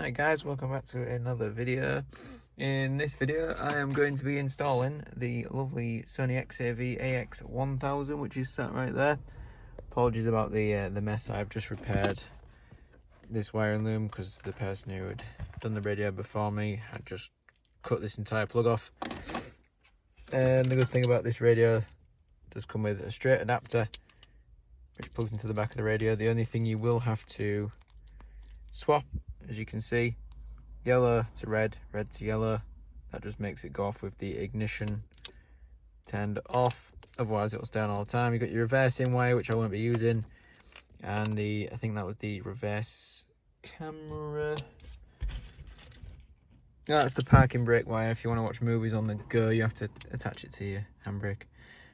Hi guys, welcome back to another video. In this video I am going to be installing the lovely Sony XAV AX1000, which is sat right there. Apologies about the mess. I've just repaired this wiring loom because the person who had done the radio before me had just cut this entire plug off. And the good thing about this radio does come with a straight adapter which plugs into the back of the radio. The only thing you will have to swap, as you can see, yellow to red, red to yellow. That just makes it go off with the ignition turned off, otherwise it'll stay on all the time. You've got your reversing wire, which I won't be using, and I think that was the reverse camera. That's the parking brake wire. If you want to watch movies on the go, you have to attach it to your handbrake.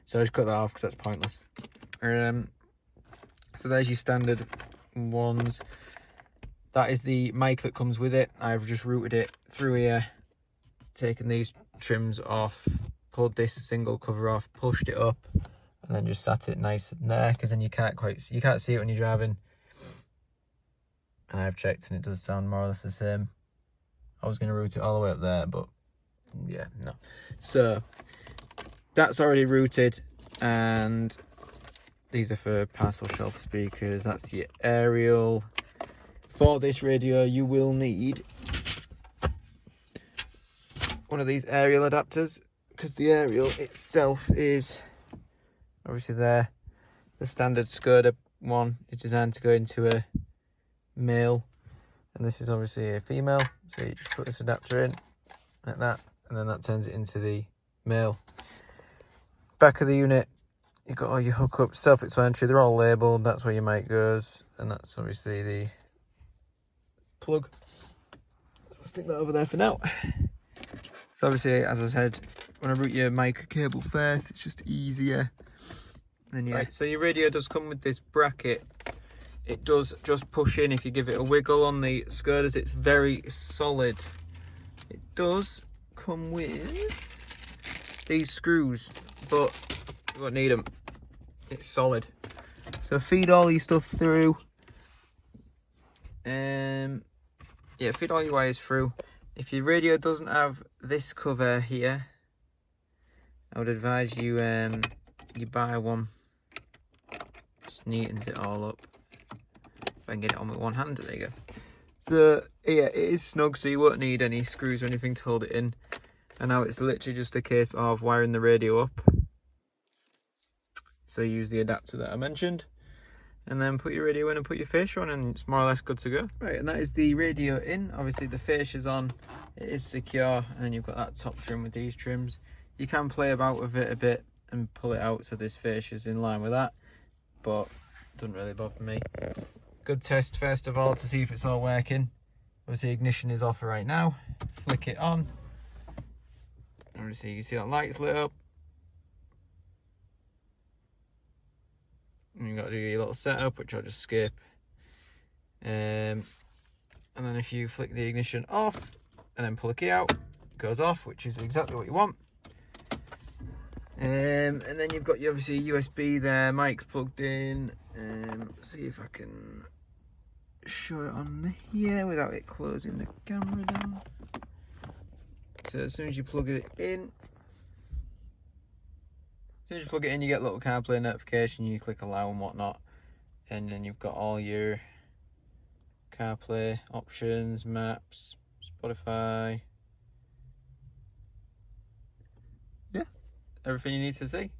So I just cut that off because that's pointless. So there's your standard ones. That is the mic that comes with it. I've just routed it through here, taken these trims off, pulled this single cover off, pushed it up, and then just sat it nice in there, because then you can't see it when you're driving. And I've checked and it does sound more or less the same. I was going to route it all the way up there, but yeah, no. So that's already routed, and these are for parcel shelf speakers. That's the aerial. For this radio, you will need one of these aerial adapters, because the aerial itself is obviously there. The standard Skoda one is designed to go into a male, and this is obviously a female. So you just put this adapter in like that, and then that turns it into the male. Back of the unit, you've got all your hookups, self-explanatory. They're all labelled. That's where your mic goes, and that's obviously the plug. I'll stick that over there for now. So obviously, as I said, when I route your mic cable first, it's just easier. Then yeah. Right, so your radio does come with this bracket. It does just push in if you give it a wiggle. On the Skodas, it's very solid. It does come with these screws, but you won't need them. It's solid. So feed all your stuff through. Yeah, feed all your wires through. If your radio doesn't have this cover here, I would advise you you buy one. Just neatens it all up. If I can get it on with one hand, there you go. So yeah, it is snug, so you won't need any screws or anything to hold it in. And now it's literally just a case of wiring the radio up. So use the adapter that I mentioned, and then put your radio in and put your fascia on, and it's more or less good to go. Right, and that is the radio in. Obviously the fascia's on, it is secure, and then you've got that top trim with these trims. You can play about with it a bit and pull it out so this fascia's in line with that, but it doesn't really bother me. Good test first of all to see if it's all working. Obviously ignition is off right now. Flick it on. Obviously you can see that light's lit up. And you've got to do your little setup, which I'll just skip. And then if you flick the ignition off and then pull the key out, it goes off, which is exactly what you want. And then you've got obviously USB there, mic's plugged in. Let's see if I can show it on here without it closing the camera down. So as soon as you plug it in, you get a little CarPlay notification. You click allow and whatnot, and then you've got all your CarPlay options, maps, Spotify. Yeah, everything you need to see.